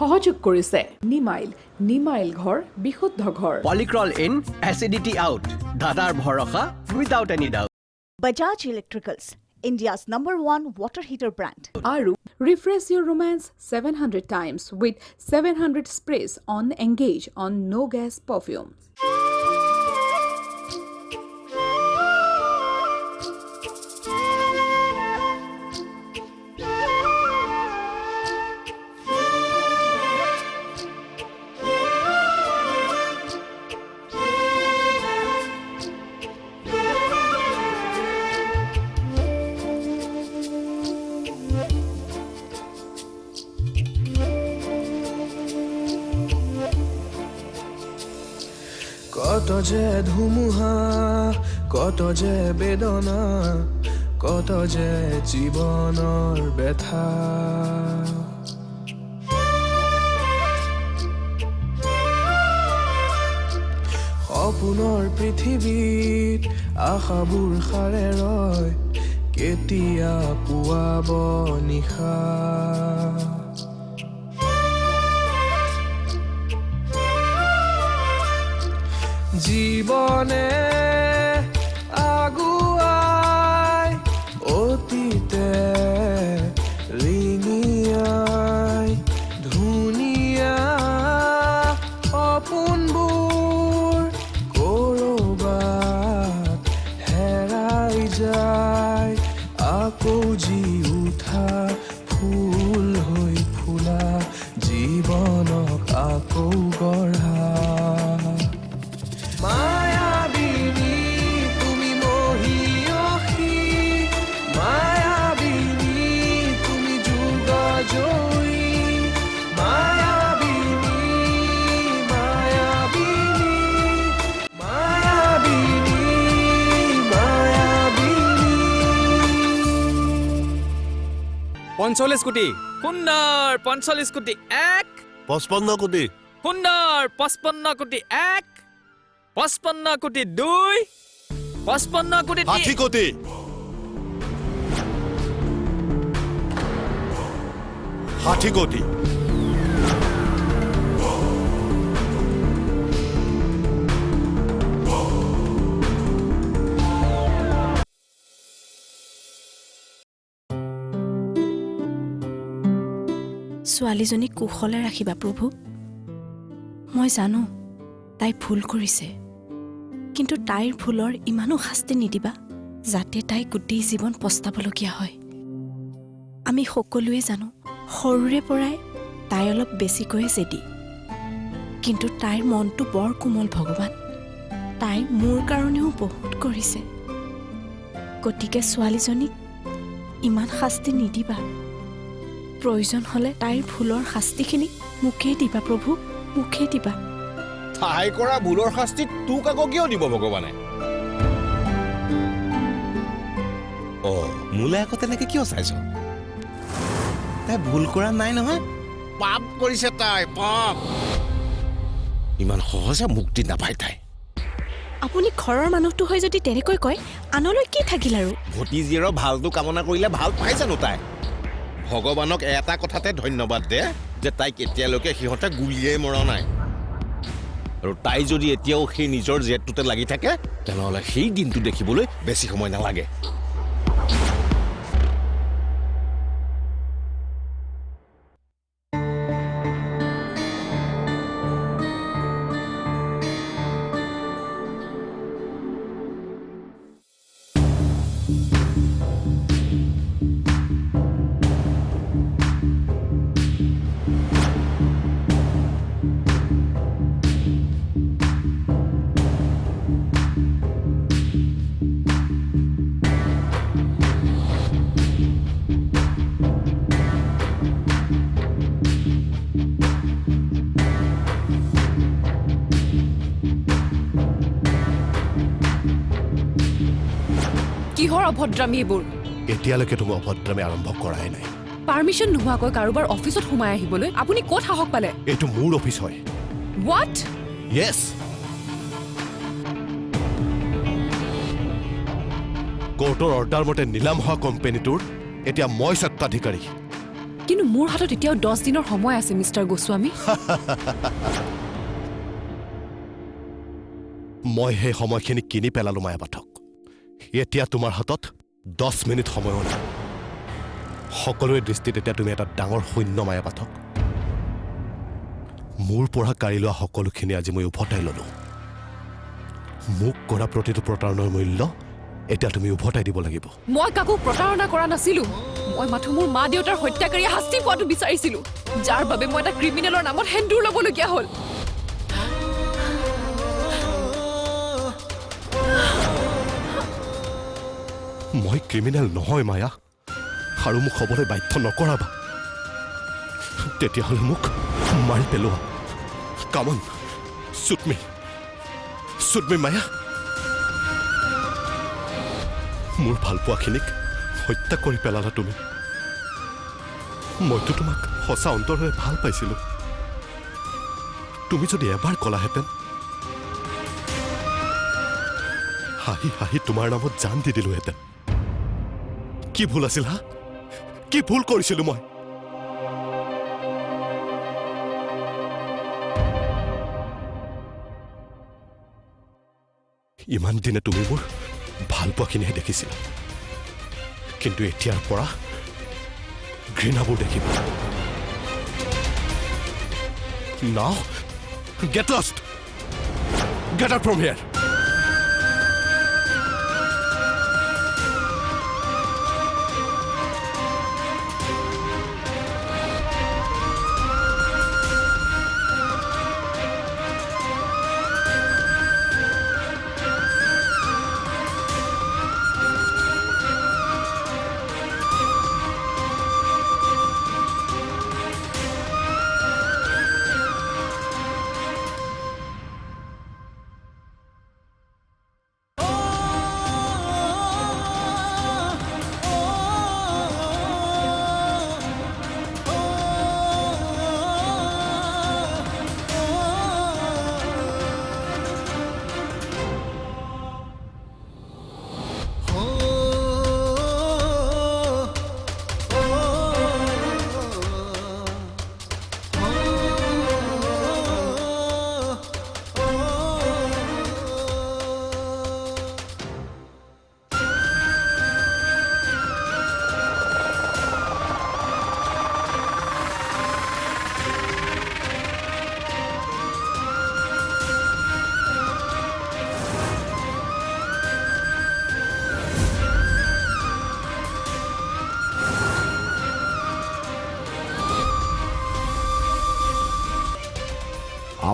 সহযোগ কৰিছে নিমাইল ঘৰ বিশুদ্ধ ঘৰ পলিক্ৰল ইন এচিডিটি আউট দাদাৰ ভৰসা without any doubt Bajaj Electricals, India's #1 water heater brand. আৰু refresh your romance 700 times with 700 sprays on Engage on no gas perfume. কত যে ধুমুহা কত যে বেদনা কত যে জীৱনৰ ব্যথা সপোনৰ পৃথিৱীত আশাবোৰ সাৰে ৰয় কেতিয়া পুৱাব নিশা জীবনে আগুৱাই অতীতে ৰিঙিয়াই ধুনীয়া সপোনবোৰ ক'ৰবাত হেৰাই যায় আকৌ জি উঠা ফুল হৈ ফুলা জীৱনক আকৌ গঢ়া মায়াবিনী তুমি মহিয়সী মায়াবিনী তুমি যুগজয়ী মায়াবিনী মায়াবিনী মায়াবিনী মায়াবিনী 45 কোটি সুন্দৰ 45 কোটি 1 55 কোটি সুন্দৰ 55 কোটি 1 55 কোটি 2 55 কোটি 60 কোটি 60 কোটি ছোৱালীজনীক কুশলে ৰাখিবা প্ৰভু মই জানো তাই ভুল কৰিছে কিন্তু তাইৰ ভুলৰ ইমানো শাস্তি নিদিবা যাতে তাই গোটেই জীৱন পস্তাবলগীয়া হয় আমি সকলোৱে জানো সৰুৰে পৰাই তাই অলপ বেছিকৈ জেদি কিন্তু তাইৰ মনটো বৰ কোমল ভগৱান তাই মোৰ কাৰণেও বহুত কৰিছে গতিকে ছোৱালীজনীক ইমান শাস্তি নিদিবা প্ৰয়োজন হ'লে তাইৰ ভুলৰ শাস্তিখিনি মোকেই দিবা প্ৰভু মোকেই দিবা তাই কৰা ভুলৰ শাস্তি তোক আকৌ কিয় দিব ভগৱানে মোলে আকৌ তেনেকে কিয় চাইছ তাই ভুল কৰা নাই নহয় পাপ কৰিছে তাই পাপ ইমান সহজে মুক্তি নাপায় তাই আপুনি ঘৰৰ মানুহটো হৈ যদি তেনেকৈ কয় আনলৈ কি থাকিল আৰু ভতিজীৰৰ ভালটো কামনা কৰিলে ভাল পাই জানো তাই ভগৱানক এটা কথাতে ধন্যবাদ দে যে তাইক এতিয়ালৈকে সিহঁতে গুলিয়াই মৰা নাই আৰু তাই যদি এতিয়াও সেই নিজৰ জেদটোতে লাগি থাকে তেনেহ'লে সেই দিনটো দেখিবলৈ বেছি সময় নালাগে কিহৰ অভদ্ৰামী এইবোৰ এতিয়ালৈকে তুমি অভদ্ৰামী আৰম্ভ কৰাই নাই পাৰ্মিশ্যন নোহোৱাকৈ কাৰোবাৰ অফিচত সোমাই আহিবলৈ আপুনি ক'ত সাহস পালে এইটো মোৰ অফিচ হয় হোৱাট য়েছ কোৰ্টৰ অৰ্ডাৰ মতে নিলাম হোৱা কোম্পানীটোৰ এতিয়া মই স্বত্বাধিকাৰী কিন্তু মোৰ হাতত এতিয়াও 10 দিনৰ সময় আছে মিষ্টাৰ গোস্বামী। মই সেই সময়খিনি কিনি পেলালো মায়া পাঠক। এতিয়া তোমাৰ হাতত 10 মিনিট সময়ো নাই। সকলোৰে দৃষ্টিত এতিয়া তুমি এটা ডাঙৰ শূন্য মায়া পাঠক। মোৰ পৰা কাঢ়ি লোৱা সকলোখিনি আজি মই উভতাই ললো। মোক কৰা প্ৰতিটো প্ৰতাৰণাৰ মূল্য এতিয়া তুমি উভতাই দিব লাগিব। মই কাকো প্ৰতাৰণা কৰা নাছিলো। মই মাথো মোৰ মা দেউতাৰ হত্যাকাৰী শাস্তি পোৱাটো বিচাৰিছিলো, যাৰ বাবে মই এটা ক্ৰিমিনেলৰ নামত সেন্দুৰ ল'বলগীয়া হ'ল। মই ক্ৰিমিনেল নহয় মায়া, আৰু মোক হ'বলৈ বাধ্য নকৰাবা। তেতিয়াহ'লে মোক মাৰি পেলোৱা। কামন, শ্বুট মি মায়া। মোৰ ভালপোৱাখিনিক হত্যা কৰি পেলালা তুমি। মইতো তোমাক সঁচা অন্তৰেৰে ভাল পাইছিলো। তুমি যদি এবাৰ ক'লাহেঁতেন, হাঁহি হাঁহি তোমাৰ নামত জান দি দিলোহেঁতেন। কি ভুল আছিল হা? কি ভুল কৰিছিলো মই? ইমান দিনে তুমি মোৰ ভালপোৱাখিনিহে দেখিছিলা, কিন্তু এতিয়াৰ পৰা ঘৃণাবোৰ দেখিবা। Now, get lost! Get out from here!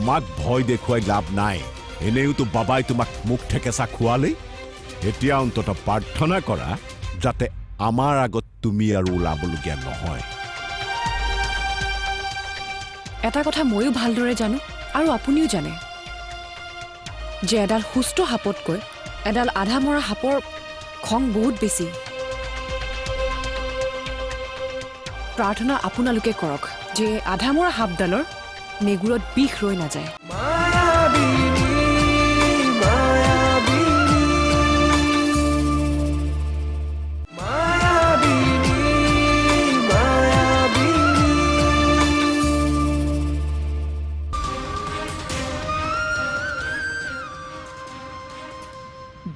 আমাক ভয় দেখুৱাই লাভ নাই। এনেওতো বাবাই তোমাক মুখ ঠেকেচা খোৱালেই। এতিয়া অন্তত প্ৰাৰ্থনা কৰা যাতে আমাৰ আগত তুমি আৰু ওলাবলগীয়া নহয়। এটা কথা ময়ো ভালদৰে জানো, আৰু আপুনিও জানে, যে এডাল সুস্থ সাপতকৈ এডাল আধা মৰা সাপৰ খং বহুত বেছি। প্ৰাৰ্থনা আপোনালোকে কৰক যে আধা মৰা সাপডালৰ নেগুৰত বিষ ৰৈ নাযায়।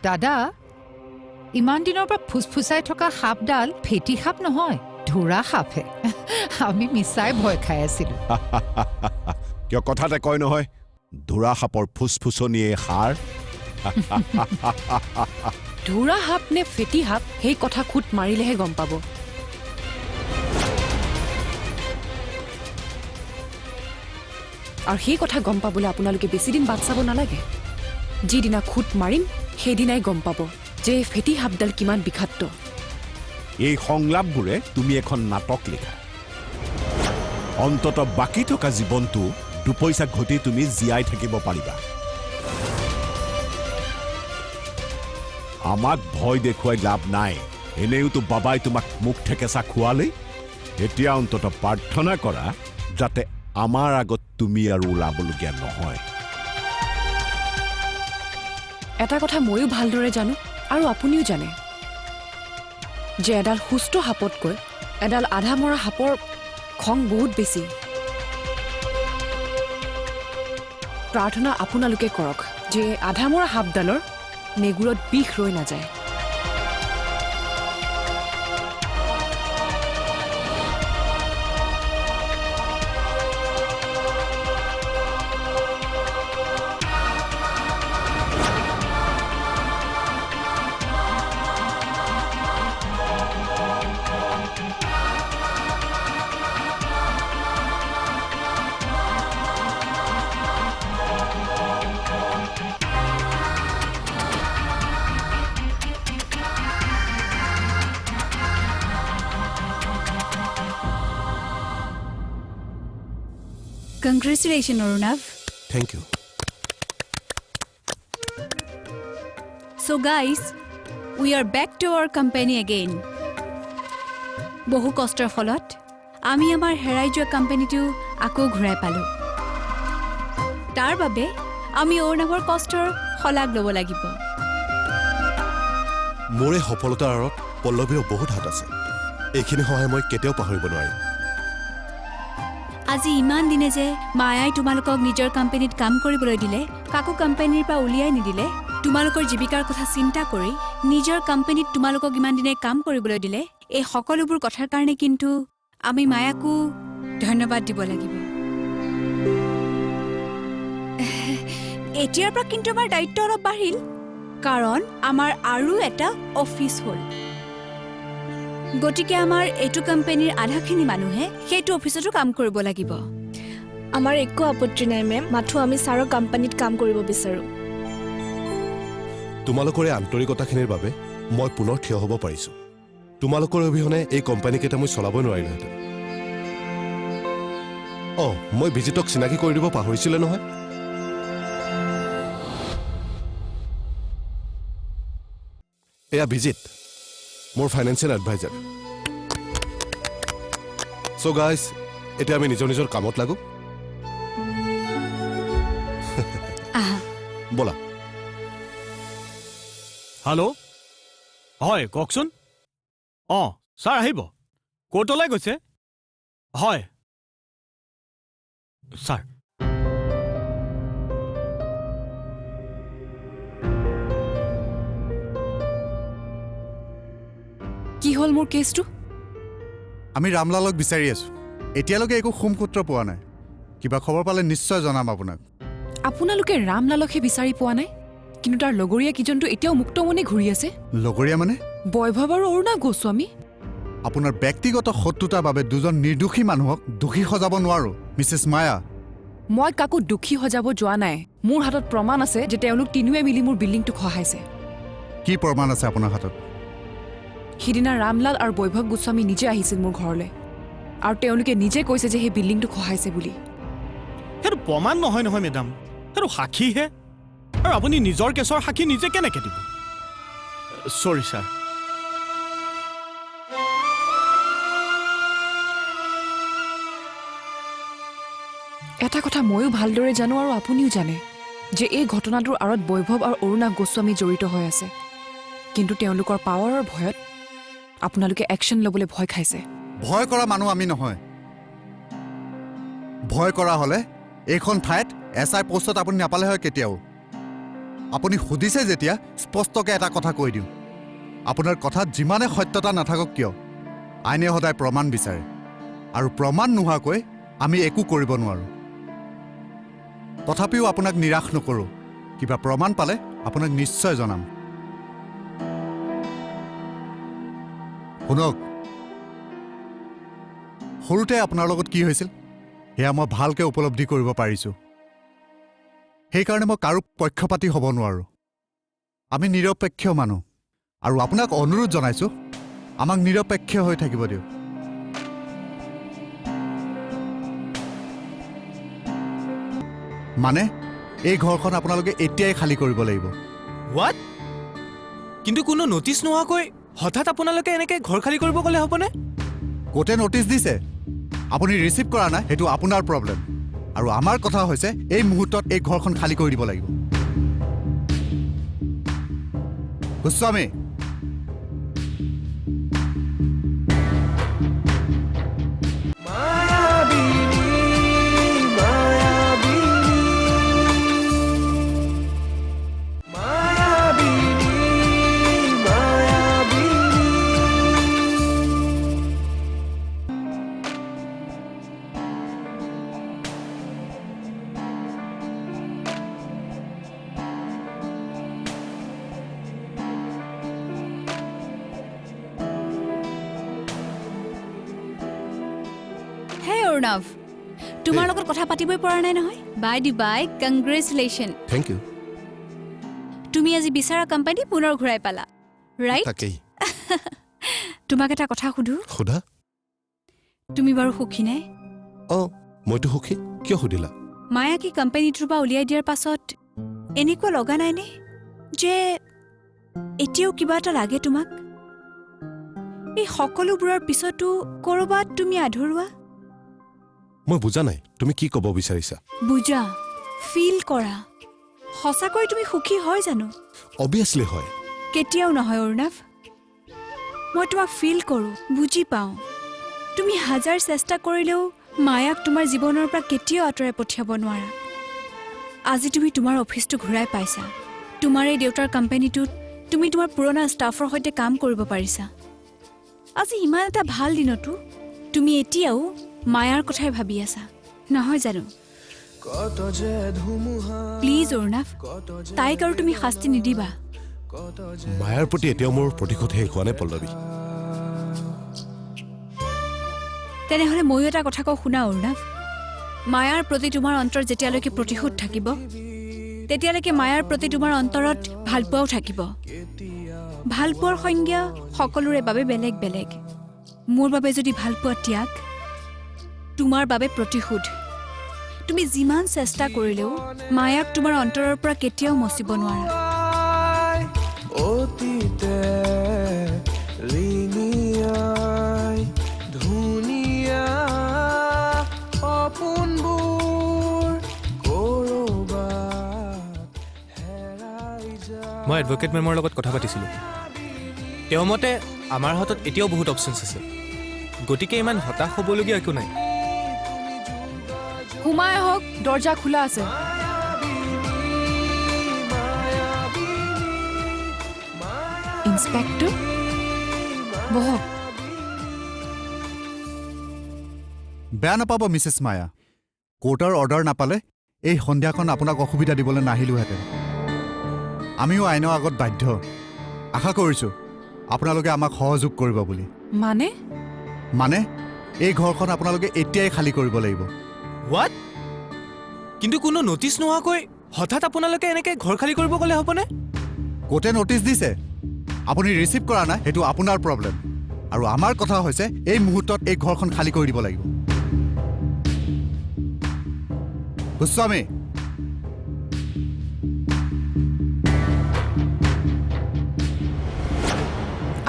দাদা, ইমান দিনৰ পৰা ফুচফুচাই থকা সাপডাল ফেটি সাপ নহয়, ধোৰা সাপহে। আমি মিছাই ভয় খাই আছিলো। কিয় কথাতে কয় নহয়, ধোৰা সাপৰ ফুচফুচনিয়ে সাৰ। ধোৰা সাপ নে ফেটি সাপ সেই কথা খুট মাৰিলেহে গম পাব। আৰু সেই কথা গম পাবলৈ আপোনালোকে বেছিদিন বাট চাব নালাগে। যিদিনা খুট মাৰিম সেইদিনাই গম পাব যে ফেটি সাপডাল কিমান বিষাক্ত। এই সংলাপবোৰে তুমি এখন নাটক লিখা। অন্তত বাকী থকা জীৱনটো দুপইচা ঘটি তুমি জীয়াই থাকিব পাৰিবা। আমাক ভয় দেখুৱাই লাভ নাই। এনেওতো বাবাই তোমাক মুখ ঠেকেচা খোৱালেই। এতিয়া অন্তত প্ৰাৰ্থনা কৰা যাতে আমাৰ আগত তুমি আৰু ওলাবলগীয়া নহয়। এটা কথা ময়ো ভালদৰে জানো, আৰু আপুনিও জানে, যে এডাল সুস্থ সাপতকৈ এডাল আধা মৰা সাপৰ খং বহুত বেছি। প্ৰাৰ্থনা আপোনালোকে কৰক যে আধামৰা সাপডালৰ নেগুৰত বিষ ৰৈ নাযায়। Congratulations, Arunav. Thank you. So guys, we are back to our company again. বহু কষ্টৰ ফলত আমি আমাৰ হেৰাই যোৱা কোম্পানীটো আকৌ ঘূৰাই পালোঁ। তাৰ বাবে আমি অৰুণাভৰ কষ্টৰ শলাগ ল'ব লাগিব। মোৰ এই সফলতাৰ আঁৰত পল্লৱীৰ বহুত হাত আছে। এইখিনি সহায় মই কেতিয়াও পাহৰিব নোৱাৰিম। আজি ইমান দিনে যে মায়াই তোমালোকক নিজৰ কোম্পানীত কাম কৰিবলৈ দিলে, কাকো কোম্পানীৰ পৰা উলিয়াই নিদিলে, তোমালোকৰ জীৱিকাৰ কথা চিন্তা কৰি নিজৰ কোম্পানীত তোমালোকক ইমান দিনে কাম কৰিবলৈ দিলে, এই সকলোবোৰ কথাৰ কাৰণে কিন্তু আমি মায়াকো ধন্যবাদ দিব লাগিব। এতিয়াৰ পৰা কিন্তু আমাৰ দায়িত্ব অলপ বাঢ়িল, কাৰণ আমাৰ আৰু এটা অফিচ হ'ল। গতিকে আমাৰ এইটো কোম্পানীৰ আধাখিনি মানুহে সেইটো অফিচতো কাম কৰিব লাগিব। আমাৰ একো আপত্তি নাই মেম, মাথো আমি ছাৰৰ কোম্পানীত কাম কৰিব বিচাৰোঁ। তোমালোকৰ এই আন্তৰিকতাখিনিৰ বাবে মই পুনৰ থিয় হ'ব পাৰিছোঁ। তোমালোকৰ অবিহনে এই কোম্পানীকেইটা মই চলাবই নোৱাৰিলোহেঁতেন। মই বিজিতক চিনাকি কৰি দিব পাহৰিছিলে নহয়। এয়া বিজিত, মোৰ ফাইনেন্সিয়েল এডভাইজাৰ। চ' গাইজ, এতিয়া আমি নিজৰ নিজৰ কামত লাগো। ব'লা। হেল্ল', হয় কওকচোন। ছাৰ আহিব। ক'ৰ্টলৈ গৈছে? হয় ছাৰ। কি হ'ল মোৰ কেছটো? আমি ৰামলালক বিচাৰি আছোঁ। এতিয়ালৈকে একো সুমসূত্ৰ পোৱা নাই। কিবা খবৰ পালে নিশ্চয় জনাম আপোনাক। আপোনালোকে ৰামলালকহে বিচাৰি পোৱা নাই, কিন্তু তাৰ লগৰীয়া কিজনটো এতিয়াও মুক্ত মনে ঘূৰি আছে। লগৰীয়া মানে? বৈভৱ আৰু অৰুণাভ গোস্বামী। আপোনাৰ ব্যক্তিগত শত্ৰুতাৰ বাবে দুজন নিৰ্দোষী মানুহক দোষী সজাব নোৱাৰো মিছেছ মায়া। মই কাকো দোষী সজাব যোৱা নাই। মোৰ হাতত প্ৰমাণ আছে যে তেওঁলোক তিনিওৱে মিলি মোৰ বিল্ডিংটো খহাইছে। কি প্ৰমাণ আছে আপোনাৰ হাতত? সিদিনা ৰামলাল আৰু বৈভৱ গোস্বামী নিজে আহিছিল মোৰ ঘৰলৈ, আৰু তেওঁলোকে নিজে কৈছে যে সেই বিল্ডিংটো খহাইছে বুলি। সেইটো প্ৰমাণ নহয় নহয় মেডাম, সেইটো সাক্ষীহে। আৰু আপুনি নিজৰ কেছৰ সাক্ষী নিজে কেনেকৈ দিব? চৰি ছাৰ। এটা কথা ময়ো ভালদৰে জানো আৰু আপুনিও জানে যে এই ঘটনাটোৰ আঁৰত বৈভৱ আৰু অৰুণাভ গোস্বামী জড়িত হৈ আছে, কিন্তু তেওঁলোকৰ পাৱাৰৰ ভয়ত আপোনালোকে একশ্যন ল'বলৈ ভয় খাইছে। ভয় কৰা মানুহ আমি নহয়। ভয় কৰা হ'লে এইখন ঠাইত SI পোষ্টত আপুনি নাপালে হয় কেতিয়াও। আপুনি সুধিছে যেতিয়া স্পষ্টকৈ এটা কথা কৈ দিওঁ, আপোনাৰ কথাত যিমানে সত্যতা নাথাকক কিয়, আইনে সদায় প্ৰমাণ বিচাৰে, আৰু প্ৰমাণ নোহোৱাকৈ আমি একো কৰিব নোৱাৰোঁ। তথাপিও আপোনাক নিৰাশ নকৰোঁ। কিবা প্ৰমাণ পালে আপোনাক নিশ্চয় জনাম। শুনক, সৰুতে আপোনাৰ লগত কি হৈছিল সেয়া মই ভালকৈ উপলব্ধি কৰিব পাৰিছোঁ। সেইকাৰণে মই কাৰো পক্ষপাতি হ'ব নোৱাৰোঁ। আমি নিৰপেক্ষ মানুহ, আৰু আপোনাক অনুৰোধ জনাইছোঁ আমাক নিৰপেক্ষ হৈ থাকিব দিয়ক। মানে এই ঘৰখন আপোনালোকে এতিয়াই খালী কৰিব লাগিব। হোৱাট? কিন্তু কোনো নটিচ নোহোৱাকৈ হঠাৎ আপোনালোকে এনেকৈ ঘৰ খালী কৰিব ক'লে হ'বনে? কোৰ্টে নটিচ দিছে, আপুনি ৰিচিভ কৰা নাই, সেইটো আপোনাৰ প্ৰব্লেম। আৰু আমাৰ কথা হৈছে এই মুহূৰ্তত এই ঘৰখন খালী কৰি দিব লাগিব। গোস্বামী, মায়া অৰ্ণৱ তোমাৰ লগত কথা পাতিবই পৰা নাই নহয় by the by congratulation thank you তুমি আজি বিচৰা কোম্পানী পুনৰ ঘূৰাই পালা ৰাইট তাকেই তোমাক এটা কথা সুধো সোধা তুমি বাৰু সুখী নে অঁ মইতো সুখী কিয় সুধিলা মায়া কি কোম্পানীটোৰ পৰা উলিয়াই দিয়াৰ পাছত এনেকুৱা লগা নাইনে যে এতিয়াও কিবা এটা লাগে তোমাক এই সকলোবোৰৰ পিছতো ক'ৰবাত তুমি আধৰুৱা মই বুজা নাই তুমি কি ক'ব বিচাৰিছা বুজা ফিল কৰা সঁচাকৈ তুমি সুখী হয় জানো অবভিয়াছলি হয় কেতিয়াও নহয় অৰ্ণৱ মই তোমাক ফিল কৰোঁ বুজি পাওঁ তুমি হাজাৰ চেষ্টা কৰিলেও মায়াক তোমাৰ জীৱনৰ পৰা কেতিয়াও আঁতৰাই পঠিয়াব নোৱাৰা আজি তুমি তোমাৰ অফিচটো ঘূৰাই পাইছা তোমাৰ এই দেউতাৰ কোম্পানীটোত তুমি তোমাৰ পুৰণা ষ্টাফৰ সৈতে কাম কৰিব পাৰিছা আজি ইমান এটা ভাল দিনতো তুমি এতিয়াও মায়াৰ কথাই ভাবি আছা নহয় জানো কত যে ধুমুহা প্লিজ অৰ্ণৱ তাইক আৰু তুমি শাস্তি নিদিবা কত যে মায়াৰ প্ৰতি এতিয়াও মোৰ প্ৰতিশোধ শেষ হোৱা নাই পল্লৱী তেনেহ'লে ময়ো এটা কথা কওঁ শুনা অৰ্ণৱ মায়াৰ প্ৰতি তোমাৰ অন্তৰ যেতিয়ালৈকে প্ৰতিশোধ থাকিব তেতিয়ালৈকে মায়াৰ প্ৰতি তোমাৰ অন্তৰত ভালপোৱাও থাকিব ভালপোৱাৰ সংজ্ঞা সকলোৰে বাবে বেলেগ বেলেগ মোৰ বাবে যদি ভালপোৱা ত্যাগ তোমাৰ বাবে প্ৰতিশোধ তুমি যিমান চেষ্টা কৰিলেও মায়াক তোমাৰ অন্তৰৰ পৰা কেতিয়াও মচিব নোৱাৰা অতীতে ৰিঙিয়াই ধুনীয়া সপোনবোৰ ক'ৰবাত হেৰাই যায় মই এডভকেট মেমৰ লগত কথা পাতিছিলোঁ তেওঁৰ মতে আমাৰ হাতত এতিয়াও বহুত অপশ্যনছ আছে গতিকে ইমান হতাশ হ'বলগীয়া একো নাই সোমাই আহক দৰ্জা খোলা আছে ইন্সপেক্টৰ বহক বেয়া নাপাব মিছেছ মায়া কোৰ্টৰ অৰ্ডাৰ নাপালে এই সন্ধিয়াখন আপোনাক অসুবিধা দিবলৈ নাহিলোহেঁতেন আমিও আইনৰ আগত বাধ্য আশা কৰিছোঁ আপোনালোকে আমাক সহযোগ কৰিব বুলি মানে এই ঘৰখন আপোনালোকে এতিয়াই খালী কৰিব লাগিব হোৱাট কিন্তু কোনো নটিচ নোহোৱাকৈ হঠাৎ আপোনালোকে এনেকৈ ঘৰ খালী কৰিব গ'লে হ'বনে কোৰ্টে নটিচ দিছে আপুনি ৰিচিভ কৰা নাই সেইটো আপোনাৰ প্ৰব্লেম আৰু আমাৰ কথা হৈছে এই মুহূৰ্তত এই ঘৰখন খালী কৰি দিব লাগিব গোস্বামী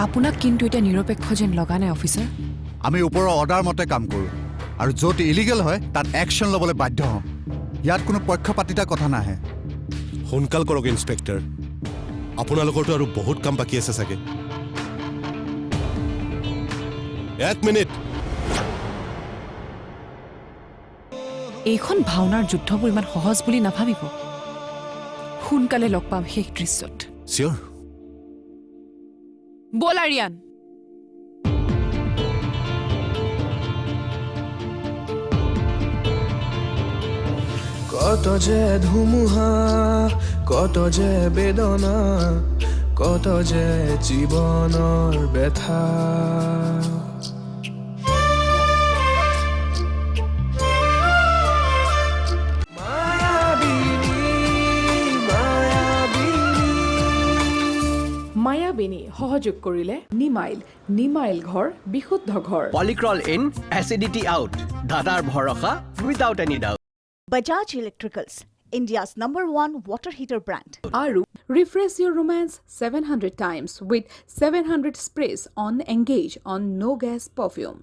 আপোনাক কিন্তু এতিয়া নিৰপেক্ষ যেন লগা নাই অফিচাৰ আমি ওপৰৰ অৰ্ডাৰ মতে কাম কৰোঁ আৰু য'ত ইলিগেল হয় তাত একশ্যন ল'বলৈ বাধ্য হওঁ ইয়াত কোনো পক্ষপাতিতা কথা নাহে সোনকাল কৰক ইন্সপেক্টৰ আপোনালোকৰতো আৰু বহুত কাম বাকী আছে চাগে এক মিনিট এইখন ভাওনাৰ যুদ্ধবোৰ ইমান সহজ বুলি নাভাবিব সোনকালে লগ পাম শেষ দৃশ্যত চিয়'ৰ ব'ল আৰিয়ান কত যে ধুমুহা কত যে বেদনা কত যে জীৱনৰ ব্যথা মায়াবিনী সহযোগ কৰিলে নিমাইল ঘৰ বিশুদ্ধ ঘৰ পলিক্ৰল ইন এচিডিটি আউট দাদাৰ ভৰসা without any doubt Bajaj Electricals, India's #1 water heater brand. Aru, refresh your romance 700 times with 700 sprays on Engage on no gas perfume.